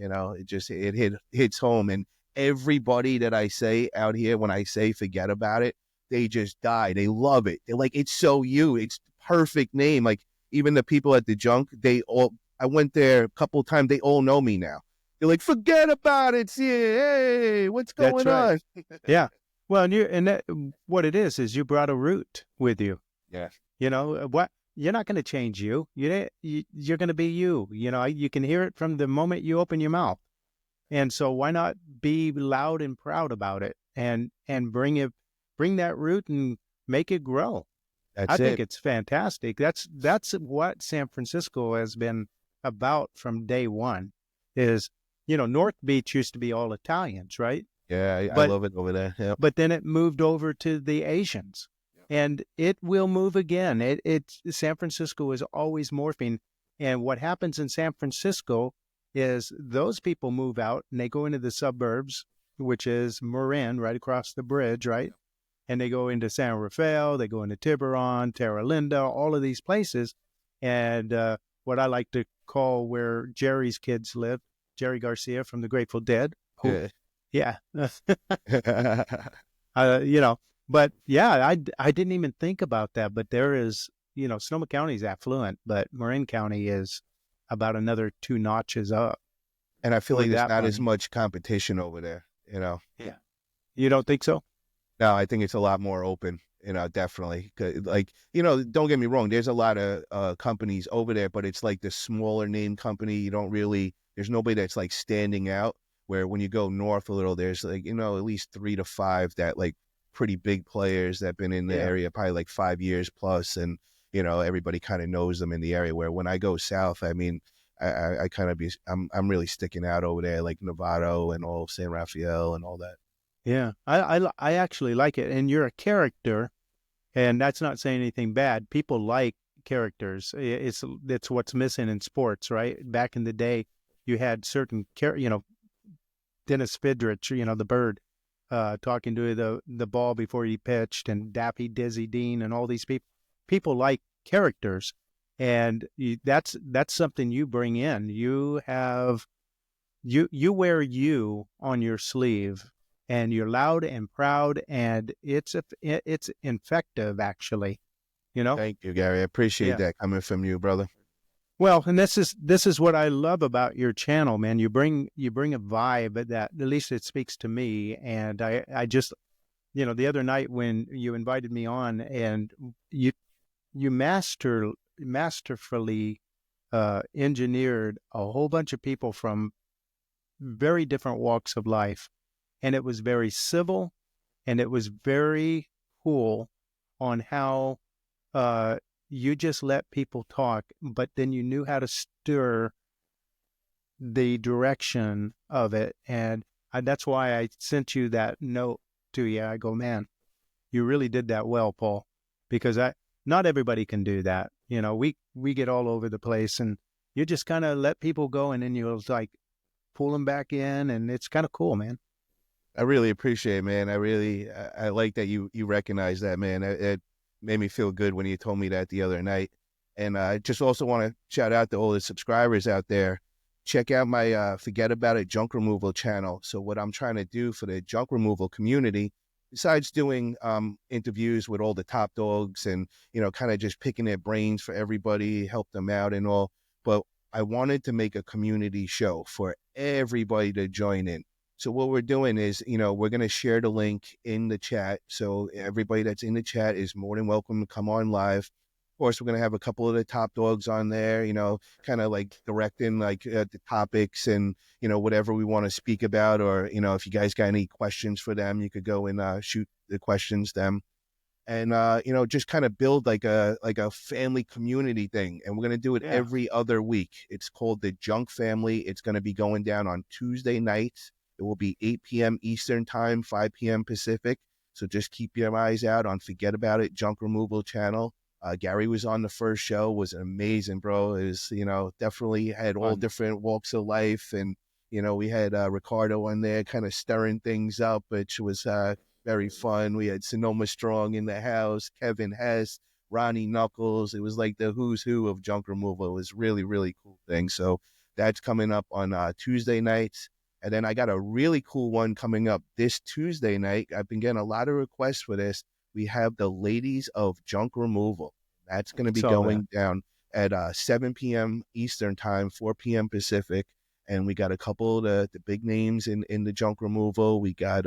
Speaker 2: hits home. And everybody that I say out here, when I say forget about it, they just die. They love it. They're like, it's so you. It's the perfect name. Like even the people at the junk, I went there a couple of times. They all know me now. You're like, forget about it. Yeah, hey, what's
Speaker 1: That's
Speaker 2: going
Speaker 1: right.
Speaker 2: on?
Speaker 1: Yeah. Well, what it is you brought a root with you.
Speaker 2: Yeah,
Speaker 1: What you're not going to change you're going to be you. You can hear it from the moment you open your mouth. And so why not be loud and proud about it and bring that root and make it grow. I
Speaker 2: that's
Speaker 1: think
Speaker 2: it.
Speaker 1: it's fantastic. That's what San Francisco has been about from day one. Is North Beach used to be all Italians, right?
Speaker 2: Yeah, I
Speaker 1: But
Speaker 2: love it over there. Yeah.
Speaker 1: but then it moved over to the Asians, and it will move again. It's San Francisco is always morphing, and what happens in San Francisco is those people move out and they go into the suburbs, which is Marin, right across the bridge, right? And they go into San Rafael, they go into Tiburon, Terra Linda, all of these places, and what I like to call where Jerry's kids live, Jerry Garcia from the Grateful Dead, who,
Speaker 2: Yeah.
Speaker 1: yeah, you know, but yeah, I didn't even think about that. But there is, Sonoma County is affluent, but Marin County is about another two notches up
Speaker 2: And I feel
Speaker 1: for
Speaker 2: like there's
Speaker 1: that
Speaker 2: not as
Speaker 1: money.
Speaker 2: much competition over there.
Speaker 1: Yeah. You don't think so?
Speaker 2: No, I think it's a lot more open, definitely. 'Cause, like, don't get me wrong, there's a lot of companies over there, but it's like the smaller name company. There's nobody that's like standing out. Where when you go north a little, there's like, at least 3 to 5 that like pretty big players that been in the
Speaker 1: Yeah.
Speaker 2: area probably like 5 years plus, and everybody kind of knows them in the area. Where when I go south, I mean, I kind of I'm really sticking out over there, like Novato and all San Rafael and all that.
Speaker 1: Yeah. I actually like it. And you're a character, and that's not saying anything bad. People like characters. It's what's missing in sports, right? Back in the day, you had certain Dennis Fidrich, the bird, talking to the ball before he pitched, and Daffy Dizzy Dean, and all these people. People like characters, and that's something you bring in. You wear you on your sleeve, and you're loud and proud, and it's infective, actually. You know,
Speaker 2: Thank you, Gary. I appreciate
Speaker 1: yeah.
Speaker 2: that coming from you, brother.
Speaker 1: Well, and this is what I love about your channel, man. You bring a vibe that at least it speaks to me, and I just the other night when you invited me on, and you masterfully engineered a whole bunch of people from very different walks of life, and it was very civil, and it was very cool on how uh, you just let people talk, but then you knew how to stir the direction of it. And that's why I sent you that note to you. I go, man, you really did that well, Paul, because not everybody can do that. We get all over the place, and you just kind of let people go, and then you'll like pull them back in, and it's kind of cool, man.
Speaker 2: I really appreciate it, man. I like that you recognize that, man. It made me feel good when you told me that the other night. And I just also want to shout out to all the subscribers out there. Check out my Forget About It junk removal channel. So what I'm trying to do for the junk removal community, besides doing interviews with all the top dogs and, kind of just picking their brains for everybody, help them out and all, but I wanted to make a community show for everybody to join in. So what we're doing is, we're going to share the link in the chat. So everybody that's in the chat is more than welcome to come on live. Of course, we're going to have a couple of the top dogs on there, kind of like directing like the topics and, whatever we want to speak about. Or, if you guys got any questions for them, you could go and shoot the questions them. And, just kind of build like a family community thing. And we're going to do it
Speaker 1: Yeah.
Speaker 2: every other week. It's called the Junk Family. It's going to be going down on Tuesday nights. It will be 8 p.m. Eastern time, 5 p.m. Pacific. So just keep your eyes out on Forget About It Junk Removal channel. Gary was on the first show, was amazing, bro. It was, definitely had all
Speaker 1: Fun.
Speaker 2: different walks of life and, We had Ricardo on there kind of stirring things up, which was very fun. We had Sonoma Strong in the house, Kevin Hess, Ronnie Knuckles. It was like the who's who of junk removal. It was really, really cool thing. So that's coming up on Tuesday nights. And then I got a really cool one coming up this Tuesday night. I've been getting a lot of requests for this. We have the Ladies of Junk Removal. That's going to be
Speaker 1: Saw that.
Speaker 2: going down at 7 p.m. Eastern time, 4 p.m. Pacific. And we got a couple of the big names in the junk removal. We got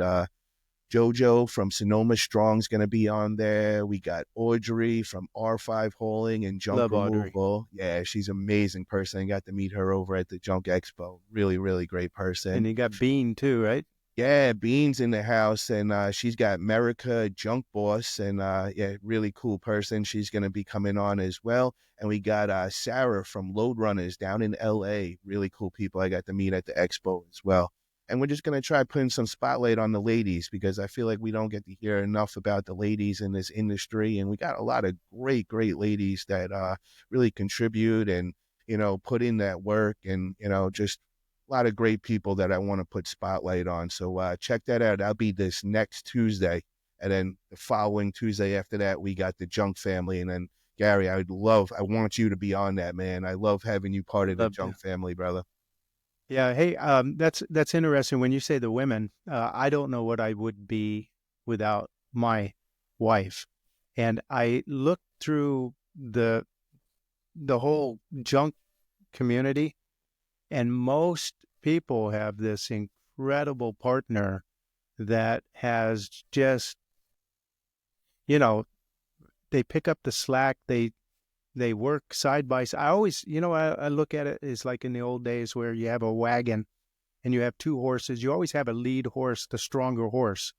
Speaker 2: JoJo from Sonoma Strong's going to be on there. We got Audrey from R5 Hauling and Junk
Speaker 1: Love Audrey.
Speaker 2: Removal. Yeah, she's an amazing person. I got to meet her over at the Junk Expo. Really, really great person.
Speaker 1: And you got Bean too, right?
Speaker 2: Yeah, Bean's in the house, and she's got Merica Junk Boss, and yeah, really cool person. She's going to be coming on as well. And we got Sarah from Load Runners down in LA. Really cool people I got to meet at the expo as well. And we're just going to try putting some spotlight on the ladies because I feel like we don't get to hear enough about the ladies in this industry. And we got a lot of great, great ladies that really contribute and, put in that work and, just a lot of great people that I want to put spotlight on. So check that out. That'll be this next Tuesday. And then the following Tuesday after that, we got the Junk family. And then Gary, I want you to be on that, man. I love having you part of the
Speaker 1: Love to.
Speaker 2: Junk family, brother.
Speaker 1: Yeah. Hey, that's interesting. When you say the women, I don't know what I would be without my wife. And I looked through the whole junk community, and most people have this incredible partner that has just, you know, they pick up the slack. They work side by side. I always, I look at it as like in the old days where you have a wagon and you have two horses. You always have a lead horse, the stronger horse.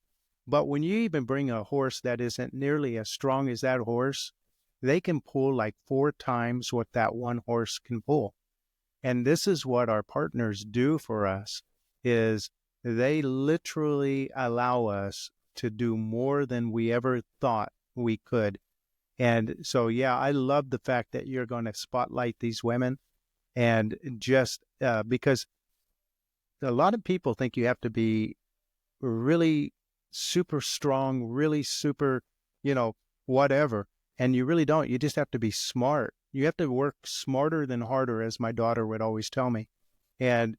Speaker 1: But when you even bring a horse that isn't nearly as strong as that horse, they can pull like 4 times what that one horse can pull. And this is what our partners do for us is they literally allow us to do more than we ever thought we could. And so, yeah, I love the fact that you're going to spotlight these women and just because a lot of people think you have to be really super strong, really super, whatever. And you really don't. You just have to be smart. You have to work smarter than harder, as my daughter would always tell me. And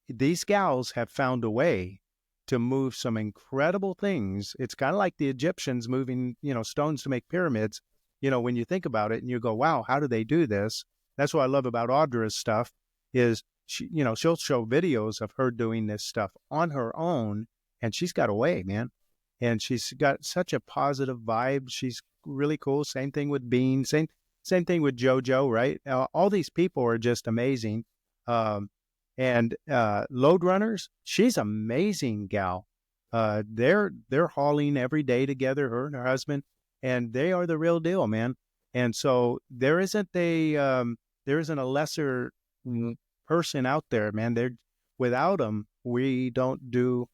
Speaker 1: these gals have found a way to move some incredible things. It's kind of like the Egyptians moving, stones to make pyramids. When you think about it and you go, wow, how do they do this? That's what I love about Audra's stuff is she'll show videos of her doing this stuff on her own, and she's got a way, man. And she's got such a positive vibe. She's really cool. Same thing with Bean. Same thing with JoJo, right? All these people are just amazing. And Load Runners, she's amazing gal. They're hauling every day together, her and her husband, and they are the real deal, man. And so there isn't a lesser person out there, man. They're without them, we don't do.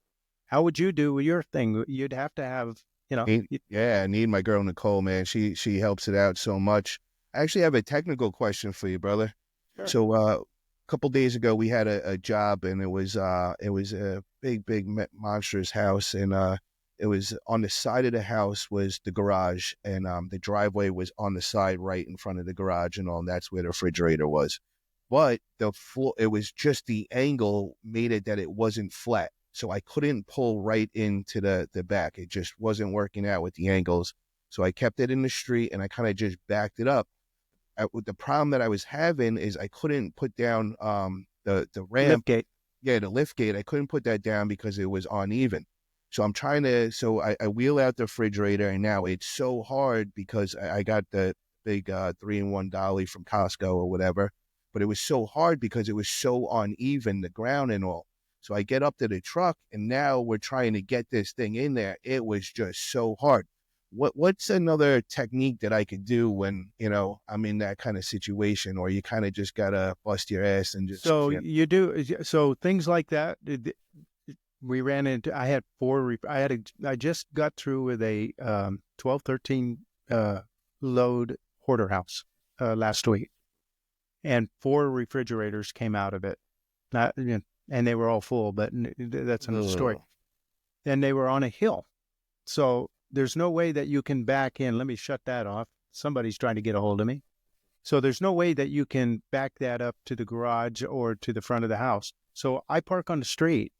Speaker 1: How would you do your thing? You'd have to have,
Speaker 2: I need my girl Nicole, man. She helps it out so much. I actually have a technical question for you, brother.
Speaker 1: Sure.
Speaker 2: So a couple days ago, we had a job, and it was a big monstrous house, and it was on the side of the house was the garage, and the driveway was on the side right in front of the garage, and all. And that's where the refrigerator was. But the floor, it was just the angle made it that it wasn't flat. So I couldn't pull right into the back. It just wasn't working out with the angles. So I kept it in the street and I kind of just backed it up. The problem that I was having is I couldn't put down the ramp.
Speaker 1: lift gate.
Speaker 2: Yeah, the lift gate. I couldn't put that down because it was uneven. So I wheel out the refrigerator, and now it's so hard because I got the big 3-in-1 dolly from Costco or whatever. But it was so hard because it was so uneven, the ground and all. So I get up to the truck, and now we're trying to get this thing in there. It was just so hard. What's another technique that I could do when, I'm in that kind of situation, or you kind of just got to bust your ass and just...
Speaker 1: So you do, so things like that. We ran into, I just got through with a 12, 13 load hoarder house last week, and 4 refrigerators came out of it. and they were all full, but that's another story.
Speaker 2: Ugh.
Speaker 1: And they were on a hill. So there's no way that you can back in. Let me shut that off. Somebody's trying to get a hold of me. So there's no way that you can back that up to the garage or to the front of the house. So I park on the street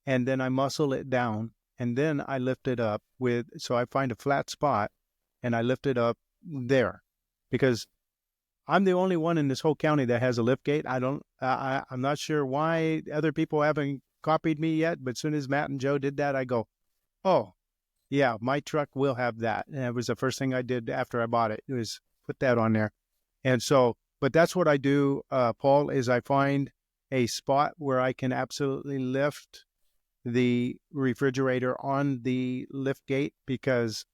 Speaker 1: and then I muscle it down and then I lift it up so I find a flat spot and I lift it up there because I'm the only one in this whole county that has a lift gate. I'm not sure why other people haven't copied me yet, but as soon as Matt and Joe did that, I go, oh, yeah, my truck will have that. And it was the first thing I did after I bought it. It was put that on there. And so, but that's what I do, Paul, is I find a spot where I can absolutely lift the refrigerator on the lift gate because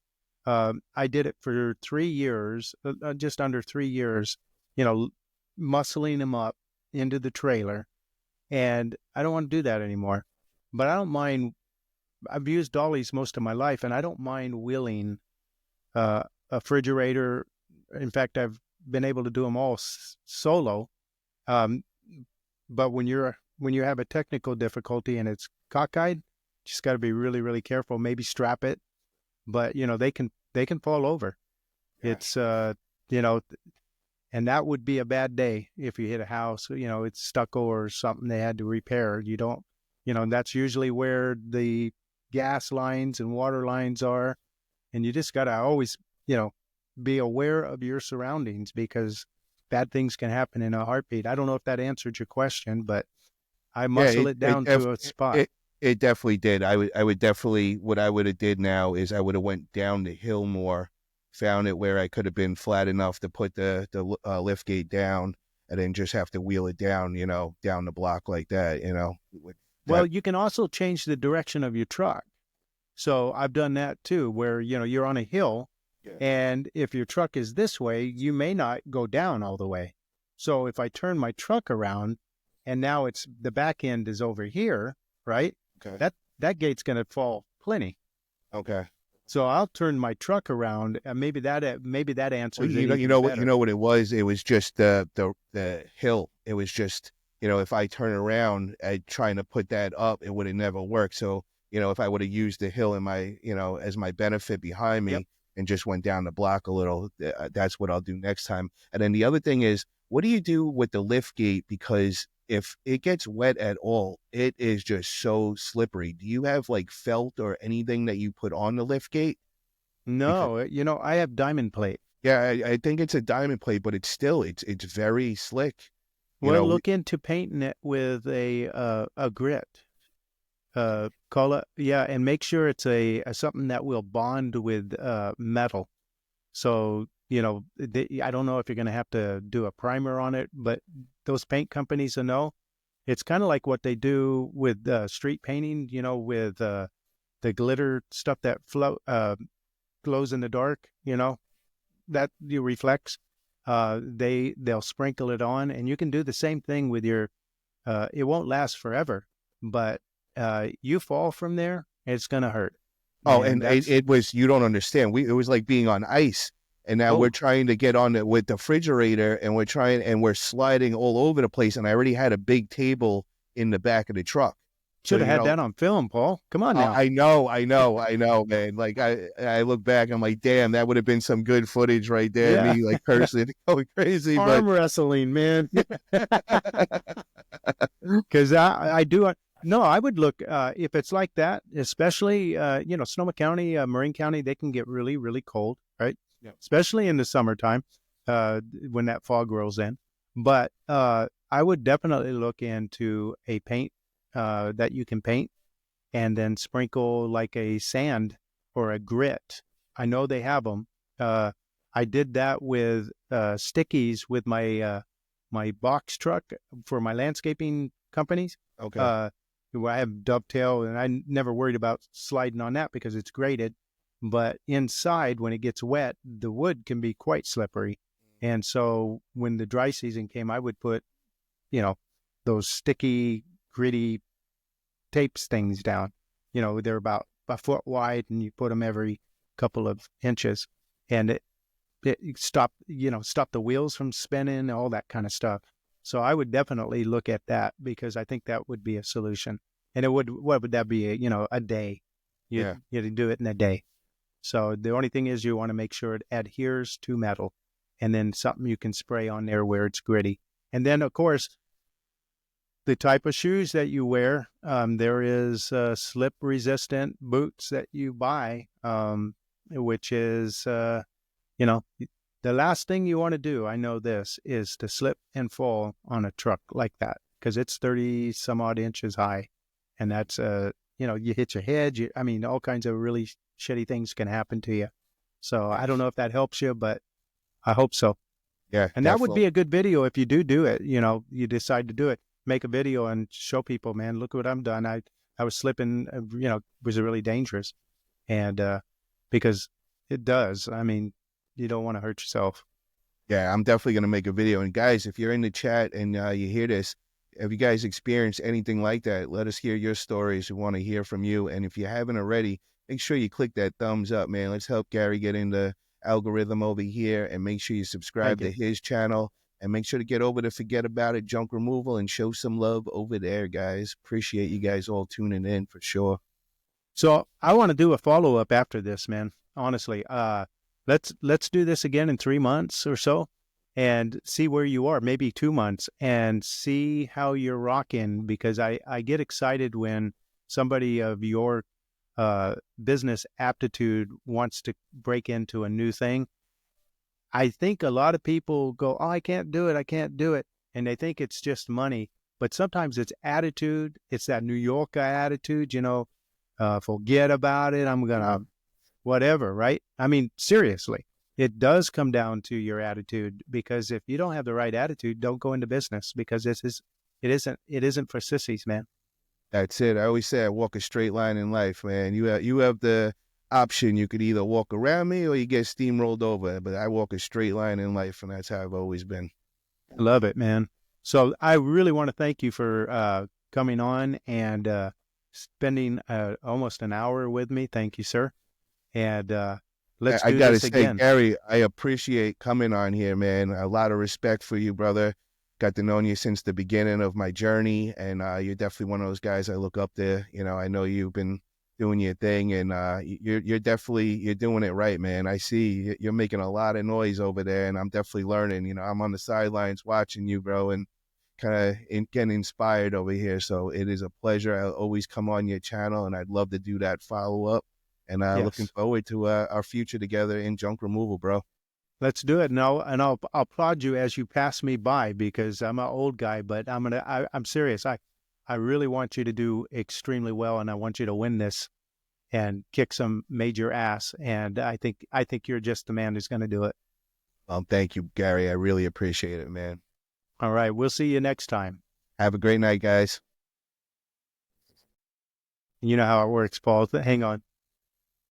Speaker 1: I did it for 3 years, just under 3 years, muscling them up into the trailer. And I don't want to do that anymore. But I don't mind. I've used dollies most of my life, and I don't mind wheeling a refrigerator. In fact, I've been able to do them all solo. But when you have a technical difficulty and it's cockeyed, just got to be really, really careful. Maybe strap it, but they can fall over.
Speaker 2: Yeah.
Speaker 1: It's and that would be a bad day if you hit a house. It's stucco or something they had to repair. You don't, and that's usually where the gas lines and water lines are, and you just got to always, be aware of your surroundings because bad things can happen in a heartbeat. I don't know if that answered your question, but I muscle it down to a spot.
Speaker 2: It definitely did. I would definitely, what I would have did now is I would have went down the hill more, found it where I could have been flat enough to put the lift gate down and then just have to wheel it down, down the block like that,
Speaker 1: Well, you can also change the direction of your truck. So I've done that too, where, you're on a hill.
Speaker 2: Yeah.
Speaker 1: And if your truck is this way, you may not go down all the way. So if I turn my truck around and now the back end is over here, right?
Speaker 2: Okay.
Speaker 1: That gate's going to fall plenty.
Speaker 2: Okay.
Speaker 1: So I'll turn my truck around, and maybe that answers
Speaker 2: Well,
Speaker 1: it.
Speaker 2: you know what it was? It was just the hill. It was just, if I turn around trying to put that up, it would have never worked. So, if I would have used the hill in my, as my benefit behind me. Yep. And just went down the block a little, that's what I'll do next time. And then the other thing is, what do you do with the lift gate? Because if it gets wet at all, it is just so slippery. Do you have like felt or anything that you put on the lift gate?
Speaker 1: No, I have diamond plate.
Speaker 2: Yeah, I think it's a diamond plate, but it's very slick.
Speaker 1: Look into painting it with a grit. Call it, and make sure it's a something that will bond with metal. So, I don't know if you're going to have to do a primer on it, but those paint companies will know. It's kind of like what they do with street painting, with the glitter stuff that glows in the dark, that you reflects. They'll sprinkle it on, and you can do the same thing with your. It won't last forever, but you fall from there, it's going to hurt.
Speaker 2: Oh, and it was, you don't understand. It was like being on ice. And now we're trying to get on it with the refrigerator, and we're sliding all over the place. And I already had a big table in the back of the truck.
Speaker 1: Should have had that on film, Paul. Come on now.
Speaker 2: I know, man. Like I look back, I'm like, damn, that would have been some good footage right there. Yeah. Me like personally going crazy.
Speaker 1: Arm wrestling, man. Because I do. No, I would look, if it's like that, especially, Sonoma County, Marin County, they can get really, really cold, right? Yep. Especially in the summertime, when that fog rolls in. But I would definitely look into a paint that you can paint and then sprinkle like a sand or a grit. I know they have them. I did that with stickies with my my box truck for my landscaping companies.
Speaker 2: Okay.
Speaker 1: Where I have dovetail, and I never worried about sliding on that because it's graded. But inside, when it gets wet, the wood can be quite slippery. And so when the dry season came, I would put, those sticky, gritty tapes things down. They're about a foot wide, and you put them every couple of inches. And it stopped the wheels from spinning, all that kind of stuff. So I would definitely look at that because I think that would be a solution. And what would that be? A day.
Speaker 2: Yeah.
Speaker 1: You'd do it in a day. So the only thing is you want to make sure it adheres to metal, and then something you can spray on there where it's gritty. And then, of course, the type of shoes that you wear, there is slip resistant boots that you buy, which is, you know, the last thing you want to do, I know this, is to slip and fall on a truck like that because it's 30 some odd inches high. And that's, you hit your head. All kinds of really shitty things can happen to you. So I don't know if that helps you, but I hope so.
Speaker 2: Yeah,
Speaker 1: And that would
Speaker 2: definitely.
Speaker 1: be a good video if you do it. You decide to do it, make a video and show people, man, look what I'm done. I was slipping, was really dangerous. And because it does, you don't want to hurt yourself.
Speaker 2: Yeah, I'm definitely going to make a video. And guys, if you're in the chat and you hear this, if you guys experience anything like that, let us hear your stories. We want to hear from you. And if you haven't already, make sure you click that thumbs up, man. Let's help Gary get in the algorithm over here, and make sure you subscribe
Speaker 1: Thank
Speaker 2: to
Speaker 1: you.
Speaker 2: his channel, and make sure to get over to Fuhgeddaboutit Junk Removal and show some love over there, guys. Appreciate you guys all tuning in for sure.
Speaker 1: So I want to do a follow up after this, man. Honestly, let's do this again in 3 months or so, and see where you are. Maybe 2 months, and see how you're rocking. Because I get excited when somebody of your business aptitude wants to break into a new thing. I think a lot of people go, "Oh, I can't do it. I can't do it," and they think it's just money. But sometimes it's attitude. It's that New Yorker attitude, forget about it. I'm going to whatever, right? Seriously, it does come down to your attitude, because if you don't have the right attitude, don't go into business, because it isn't for sissies, man.
Speaker 2: That's it. I always say I walk a straight line in life, man. You have the option. You could either walk around me or you get steamrolled over. But I walk a straight line in life, and that's how I've always been.
Speaker 1: I love it, man. So I really want to thank you for coming on and spending almost an hour with me. Thank you, sir. And let's
Speaker 2: I
Speaker 1: do
Speaker 2: gotta
Speaker 1: this
Speaker 2: say,
Speaker 1: again.
Speaker 2: Gary, I appreciate coming on here, man. A lot of respect for you, brother. Got to know you since the beginning of my journey, and you're definitely one of those guys I look up to. I know you've been doing your thing, and you're definitely you're doing it right, man. I see you're making a lot of noise over there, and I'm definitely learning. I'm on the sidelines watching you, bro, and kind of getting inspired over here. So it is a pleasure. I'll always come on your channel, and I'd love to do that follow up. And looking
Speaker 1: Yes.
Speaker 2: forward to our future together in junk removal, bro.
Speaker 1: Let's do it. I'll applaud you as you pass me by, because I'm an old guy, but I'm serious. I really want you to do extremely well, and I want you to win this and kick some major ass. And I think you're just the man who's going to do it.
Speaker 2: Thank you, Gary. I really appreciate it, man.
Speaker 1: All right. We'll see you next time.
Speaker 2: Have a great night, guys.
Speaker 1: You know how it works, Paul. Hang on.